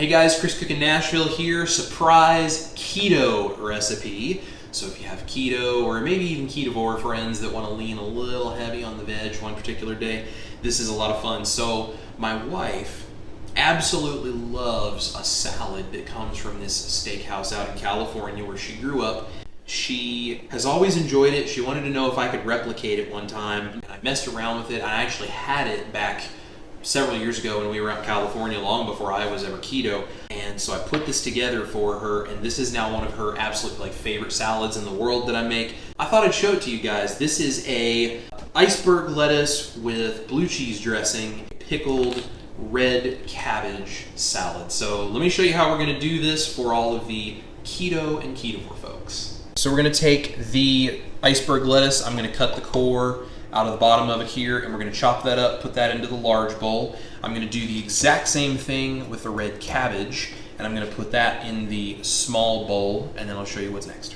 Hey guys, Chris Cook in Nashville here. Surprise keto recipe. So if you have keto or maybe even ketovore friends that want to lean a little heavy on the veg one particular day, this is a lot of fun. So my wife absolutely loves a salad that comes from this steakhouse out in California where she grew up. She has always enjoyed it. She wanted to know if I could replicate it one time. And I messed around with it. I actually had it back several years ago when we were out in California, long before I was ever keto. And so I put this together for her, and this is now one of her absolute favorite salads in the world that I make. I thought I'd show it to you guys. This is a iceberg lettuce with blue cheese dressing, pickled red cabbage salad. So let me show you how we're gonna do this for all of the keto and ketovore folks. So we're gonna take the iceberg lettuce, I'm gonna cut the core out of the bottom of it here, and we're gonna chop that up, put that into the large bowl. I'm gonna do the exact same thing with the red cabbage, and I'm gonna put that in the small bowl, and then I'll show you what's next.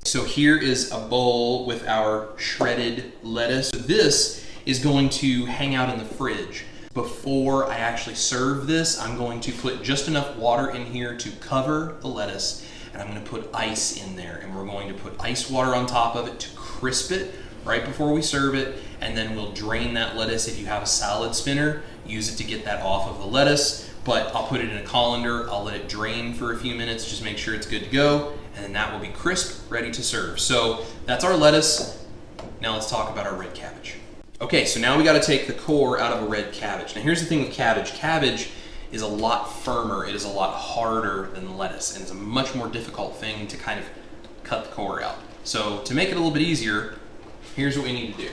So here is a bowl with our shredded lettuce. This is going to hang out in the fridge. Before I actually serve this, I'm going to put just enough water in here to cover the lettuce, and I'm going to put ice in there, and we're going to put ice water on top of it to crisp it right before we serve it, and then we'll drain that lettuce. If you have a salad spinner, use it to get that off of the lettuce, but I'll put it in a colander, I'll let it drain for a few minutes, just make sure it's good to go, and then that will be crisp, ready to serve. So that's our lettuce. Now let's talk about our red cabbage. Okay, so now we gotta take the core out of a red cabbage. Now here's the thing with cabbage. Cabbage is a lot firmer, it is a lot harder than lettuce, and it's a much more difficult thing to kind of cut the core out. So to make it a little bit easier, here's what we need to do.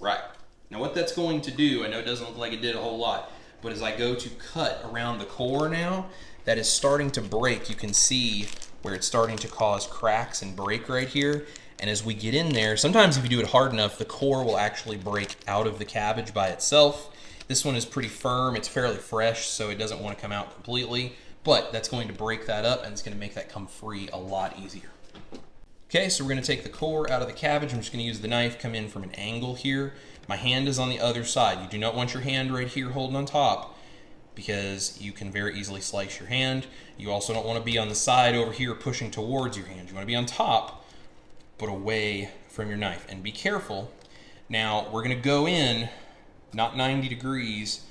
Right. Now what that's going to do, I know it doesn't look like it did a whole lot, but as I go to cut around the core now, that is starting to break. You can see where it's starting to cause cracks and break right here. And as we get in there, sometimes if you do it hard enough, the core will actually break out of the cabbage by itself. This one is pretty firm, it's fairly fresh, so it doesn't want to come out completely, but that's going to break that up and it's going to make that come free a lot easier. Okay, so we're going to take the core out of the cabbage. I'm just going to use the knife, come in from an angle here. My hand is on the other side. You do not want your hand right here holding on top because you can very easily slice your hand. You also don't want to be on the side over here pushing towards your hand. You want to be on top, but away from your knife. And be careful. Now, we're going to go in, not 90 degrees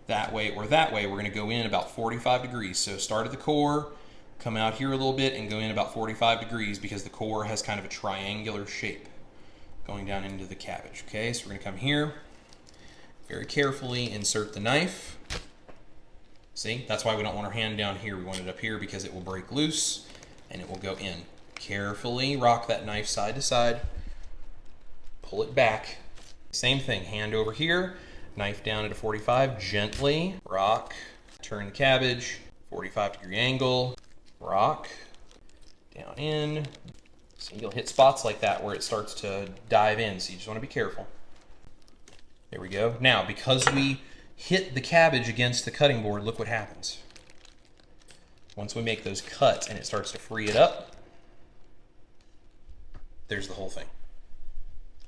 that way or that way. We're going to go in about 45 degrees. So start at the core, come out here a little bit and go in about 45 degrees because the core has kind of a triangular shape going down into the cabbage. Okay, so we're gonna come here, very carefully insert the knife. See, that's why we don't want our hand down here. We want it up here because it will break loose and it will go in. Carefully rock that knife side to side, pull it back. Same thing, hand over here, knife down at a 45, gently rock, turn the cabbage, 45-degree angle, rock, down in. So you'll hit spots like that where it starts to dive in, so you just want to be careful. There we go. Now, because we hit the cabbage against the cutting board, look what happens. Once we make those cuts and it starts to free it up, there's the whole thing.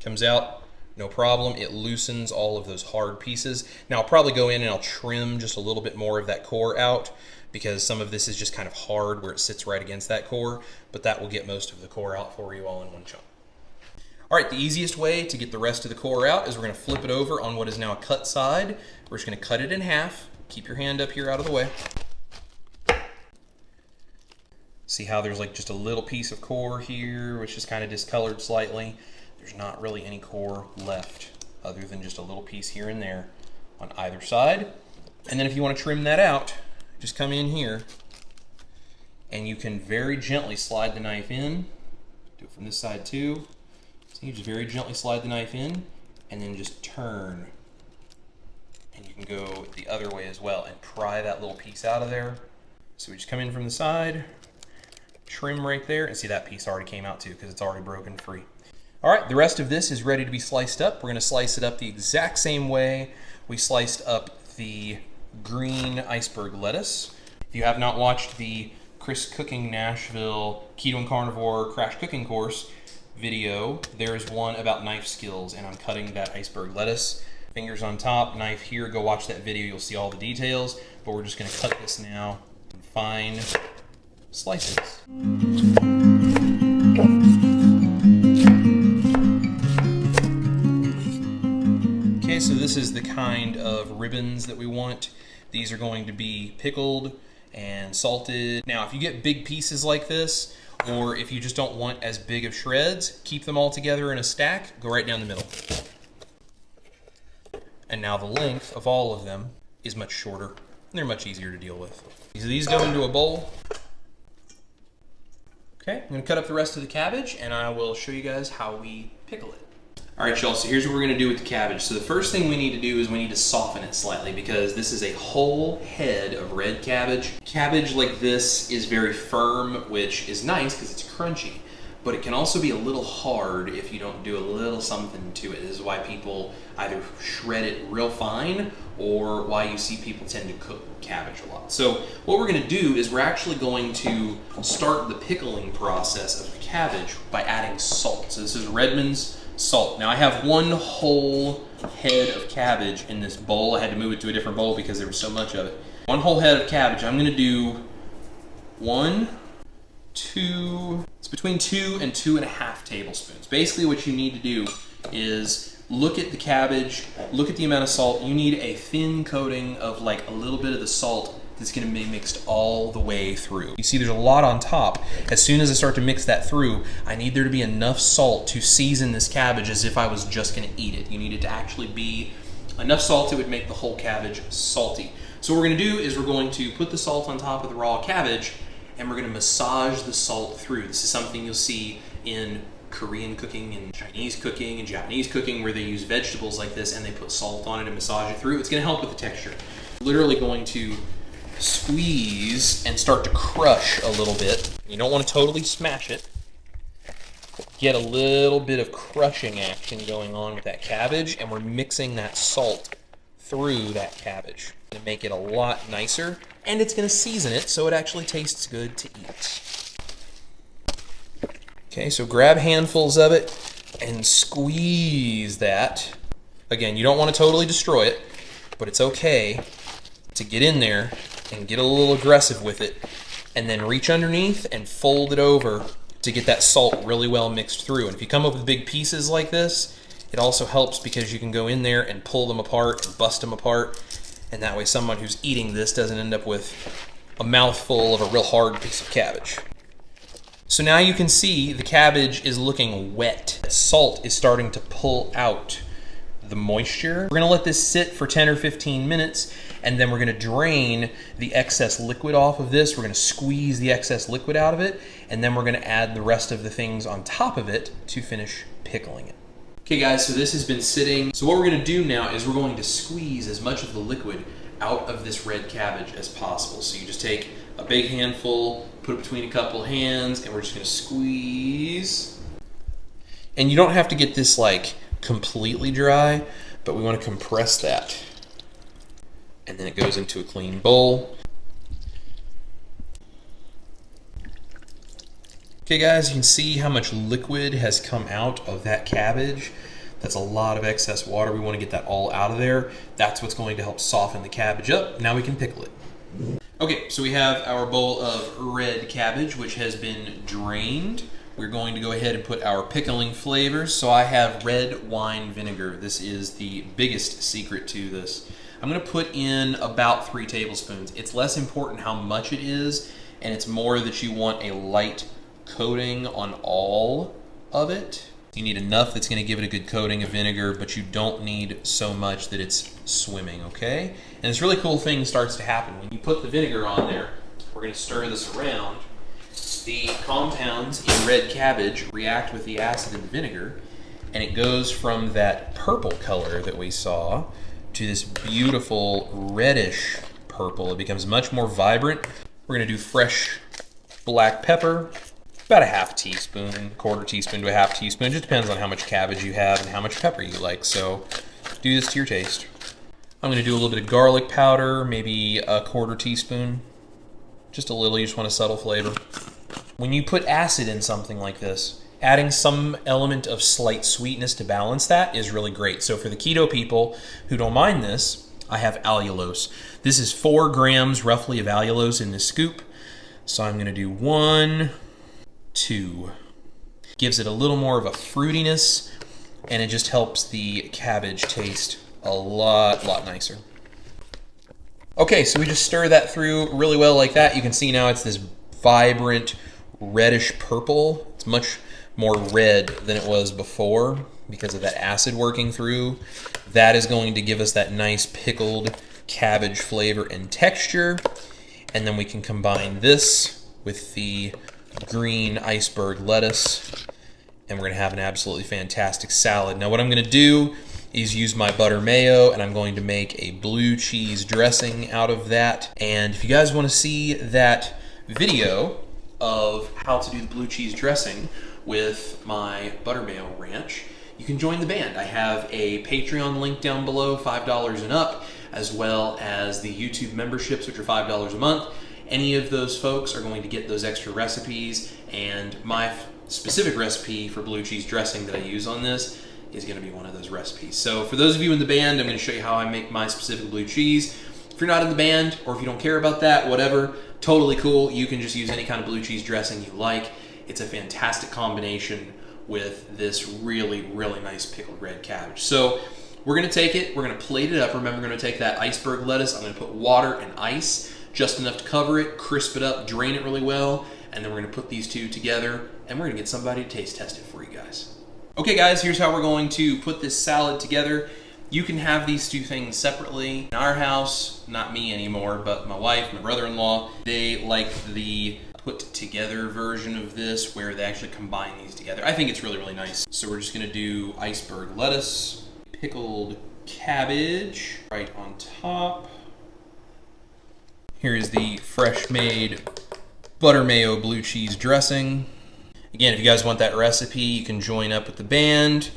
Comes out, no problem. It loosens all of those hard pieces. Now, I'll probably go in and I'll trim just a little bit more of that core out, because some of this is just kind of hard where it sits right against that core, but that will get most of the core out for you all in one chunk. All right, the easiest way to get the rest of the core out is we're gonna flip it over on what is now a cut side. We're just gonna cut it in half. Keep your hand up here out of the way. See how there's just a little piece of core here, which is kind of discolored slightly. There's not really any core left other than just a little piece here and there on either side. And then if you wanna trim that out, just come in here and you can very gently slide the knife in. Do it from this side too. So you just very gently slide the knife in and then just turn and you can go the other way as well and pry that little piece out of there. So we just come in from the side, trim right there, and see that piece already came out too because it's already broken free. All right, the rest of this is ready to be sliced up. We're gonna slice it up the exact same way we sliced up the green iceberg lettuce. If you have not watched the Chris Cooking Nashville Keto and Carnivore Crash Cooking Course video, there is one about knife skills, and I'm cutting that iceberg lettuce. Fingers on top, knife here, go watch that video, you'll see all the details, but we're just gonna cut this now in fine slices. Okay, so this is the kind of ribbons that we want. These are going to be pickled and salted. Now, if you get big pieces like this, or if you just don't want as big of shreds, keep them all together in a stack, go right down the middle. And now the length of all of them is much shorter, and they're much easier to deal with. So these go into a bowl. Okay, I'm gonna cut up the rest of the cabbage, and I will show you guys how we pickle it. All right, y'all, so here's what we're gonna do with the cabbage. So the first thing we need to do is we need to soften it slightly because this is a whole head of red cabbage. Cabbage like this is very firm, which is nice because it's crunchy, but it can also be a little hard if you don't do a little something to it. This is why people either shred it real fine or why you see people tend to cook cabbage a lot. So what we're gonna do is we're actually going to start the pickling process of the cabbage by adding salt. So this is Redmond's salt. Now I have one whole head of cabbage in this bowl. I had to move it to a different bowl because there was so much of it. One whole head of cabbage. I'm gonna do 1, 2, it's between 2 and 2.5 tablespoons. Basically what you need to do is look at the cabbage, look at the amount of salt. You need a thin coating of like a little bit of the salt that's gonna be mixed all the way through. You see there's a lot on top. As soon as I start to mix that through, I need there to be enough salt to season this cabbage as if I was just gonna eat it. You need it to actually be enough salt it would make the whole cabbage salty. So what we're gonna do is we're going to put the salt on top of the raw cabbage and we're gonna massage the salt through. This is something you'll see in Korean cooking and Chinese cooking and Japanese cooking where they use vegetables like this and they put salt on it and massage it through. It's gonna help with the texture. Literally going to squeeze and start to crush a little bit. You don't want to totally smash it. Get a little bit of crushing action going on with that cabbage, and we're mixing that salt through that cabbage to make it a lot nicer, and it's going to season it so it actually tastes good to eat. Okay, so grab handfuls of it and squeeze that. Again, you don't want to totally destroy it, but it's okay to get in there and get a little aggressive with it, and then reach underneath and fold it over to get that salt really well mixed through. And if you come up with big pieces like this, it also helps because you can go in there and pull them apart and bust them apart, and that way someone who's eating this doesn't end up with a mouthful of a real hard piece of cabbage. So now you can see the cabbage is looking wet. Salt is starting to pull out the moisture. We're gonna let this sit for 10 or 15 minutes, and then we're gonna drain the excess liquid off of this. We're gonna squeeze the excess liquid out of it, and then we're gonna add the rest of the things on top of it to finish pickling it. Okay guys, so this has been sitting. So what we're gonna do now is we're going to squeeze as much of the liquid out of this red cabbage as possible. So you just take a big handful, put it between a couple of hands, and we're just gonna squeeze. And you don't have to get this like completely dry, but we want to compress that. And then it goes into a clean bowl. Okay guys, you can see how much liquid has come out of that cabbage. That's a lot of excess water. We want to get that all out of there. That's what's going to help soften the cabbage up. Now we can pickle it. Okay, so we have our bowl of red cabbage, which has been drained. We're going to go ahead and put our pickling flavors. So I have red wine vinegar. This is the biggest secret to this. I'm gonna put in about 3 tablespoons. It's less important how much it is, and it's more that you want a light coating on all of it. You need enough that's gonna give it a good coating of vinegar, but you don't need so much that it's swimming, okay? And this really cool thing starts to happen. When you put the vinegar on there, we're gonna stir this around. The compounds in red cabbage react with the acid in the vinegar, and it goes from that purple color that we saw to this beautiful reddish purple. It becomes much more vibrant. We're gonna do fresh black pepper, about a half teaspoon, quarter teaspoon to a half teaspoon. Just depends on how much cabbage you have and how much pepper you like. So do this to your taste. I'm gonna do a little bit of garlic powder, maybe a quarter teaspoon. Just a little, you just want a subtle flavor. When you put acid in something like this, adding some element of slight sweetness to balance that is really great. So for the keto people who don't mind this, I have allulose. This is 4 grams roughly of allulose in this scoop. So I'm gonna do 1, 2. Gives it a little more of a fruitiness, and it just helps the cabbage taste a lot nicer. Okay, so we just stir that through really well like that. You can see now it's this vibrant reddish purple. It's much more red than it was before because of that acid working through. That is going to give us that nice pickled cabbage flavor and texture. And then we can combine this with the green iceberg lettuce, and we're gonna have an absolutely fantastic salad. Now what I'm gonna do is use my butter mayo, and I'm going to make a blue cheese dressing out of that. And if you guys wanna see that video of how to do the blue cheese dressing with my butter mayo ranch, you can join the band. I have a Patreon link down below, $5 and up, as well as the YouTube memberships, which are $5 a month. Any of those folks are going to get those extra recipes, and my specific recipe for blue cheese dressing that I use on this is going to be one of those recipes. So for those of you in the band, I'm going to show you how I make my specific blue cheese. If you're not in the band, or if you don't care about that, whatever, totally cool. You can just use any kind of blue cheese dressing you like. It's a fantastic combination with this really nice pickled red cabbage. So we're going to take it, we're going to plate it up. Remember, we're going to take that iceberg lettuce, I'm going to put water and ice, just enough to cover it, crisp it up, drain it really well, and then we're going to put these two together, and we're going to get somebody to taste test it for you guys. Okay guys, here's how we're going to put this salad together. You can have these two things separately. In our house, not me anymore, but my wife, my brother-in-law, they like the put together version of this where they actually combine these together. I think it's really nice. So we're just gonna do iceberg lettuce, pickled cabbage right on top. Here is the fresh made butter mayo blue cheese dressing. Again, if you guys want that recipe, you can join up with the band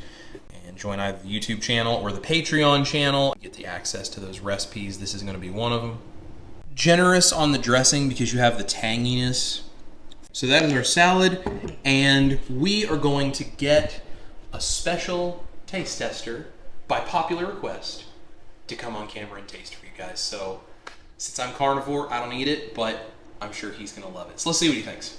and join either the YouTube channel or the Patreon channel. Get the access to those recipes. This is going to be one of them. Generous on the dressing because you have the tanginess. So that is our salad, and we are going to get a special taste tester by popular request to come on camera and taste for you guys. So since I'm carnivore, I don't eat it, but I'm sure he's going to love it. So let's see what he thinks.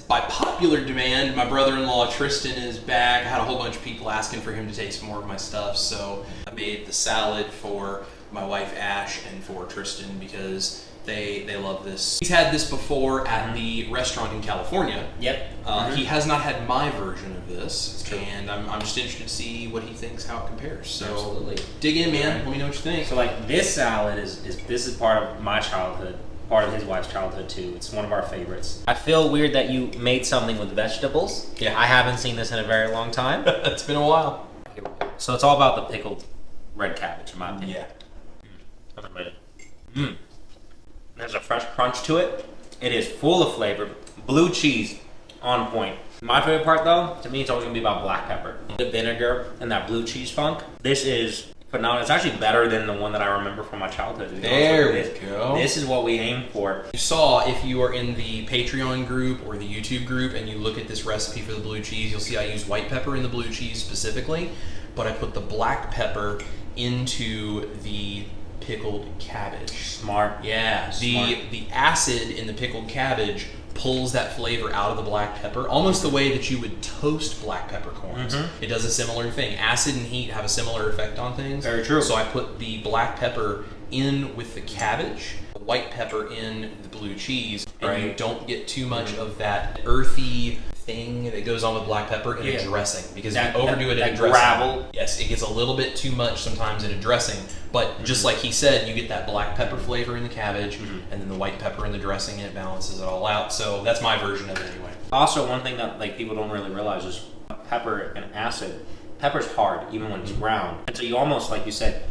By popular demand, my brother-in-law Tristan is back. I had a whole bunch of people asking for him to taste more of my stuff, so I made the salad for my wife Ash and for Tristan because they love this. He's had this before at the restaurant in California. Yep. He has not had my version of this, and I'm just interested to see what he thinks, how it compares. So absolutely. Dig in, man. Let me know what you think. So like this salad is part of my childhood. Part of his wife's childhood too. It's one of our favorites. I feel weird that you made something with vegetables. Yeah. I haven't seen this in a very long time. It's been a while. So it's all about the pickled red cabbage, in my opinion. Yeah. There's a fresh crunch to it. It is full of flavor. Blue cheese, on point. My favorite part though, to me, it's always gonna be about black pepper. The vinegar and that blue cheese funk. This is phenomenal. It's actually better than the one that I remember from my childhood. There we go. This is what we aim for. You saw, if you are in the Patreon group or the YouTube group and you look at this recipe for the blue cheese, you'll see I use white pepper in the blue cheese specifically, but I put the black pepper into the pickled cabbage. Smart. Yeah. Smart. The acid in the pickled cabbage pulls that flavor out of the black pepper, almost the way that you would toast black peppercorns. It does a similar thing. Acid and heat have a similar effect on things. Very true. So I put the black pepper in with the cabbage, the white pepper in the blue cheese, and you don't get too much of that earthy thing that goes on with black pepper in a dressing, because if you overdo it in a dressing, gravel. Yes, it gets a little bit too much sometimes in a dressing, but just like he said, you get that black pepper flavor in the cabbage, and then the white pepper in the dressing, and it balances it all out. So that's my version of it anyway. Also, one thing that like people don't really realize is pepper and acid. Pepper's hard even when it's brown, and so you almost, like you said,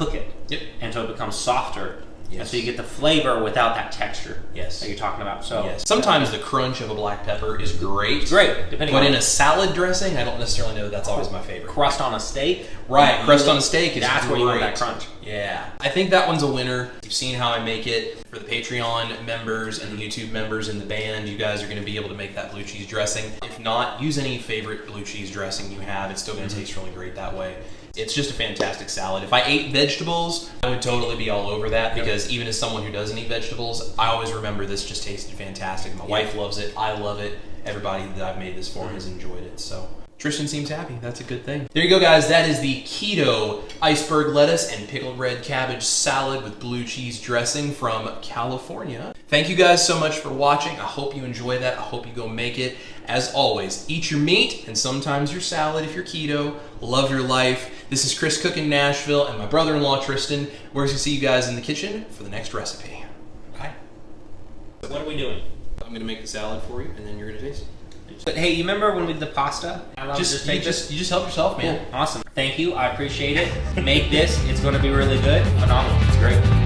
cook it. Yep. And so it becomes softer. Yes. And so you get the flavor without that texture. Yes. That you're talking about. So yes. Sometimes the crunch of a black pepper is great. Great, depending on. But in a salad dressing, I don't necessarily know that's always my favorite. Crust on a steak. Right, crust on a steak is That's great. where you want that crunch. Yeah. I think that one's a winner. You've seen how I make it. For the Patreon members and the YouTube members in the band, you guys are going to be able to make that blue cheese dressing. If not, use any favorite blue cheese dressing you have. It's still going to taste really great that way. It's just a fantastic salad. If I ate vegetables, I would totally be all over that because even as someone who doesn't eat vegetables, I always remember this just tasted fantastic. My wife loves it. I love it. Everybody that I've made this for has enjoyed it. So Tristan seems happy. That's a good thing. There you go, guys. That is the keto iceberg lettuce and pickled red cabbage salad with blue cheese dressing from California. Thank you guys so much for watching. I hope you enjoy that. I hope you go make it. As always, eat your meat and sometimes your salad if you're keto. Love your life. This is Chris cooking Nashville and my brother-in-law Tristan. We're going to see you guys in the kitchen for the next recipe. Bye. What are we doing? I'm going to make the salad for you and then you're going to taste it. But hey, you remember when we did the pasta? You just help yourself, man. Cool. Awesome. Thank you. I appreciate it. Make this. It's going to be really good. Phenomenal. It's great.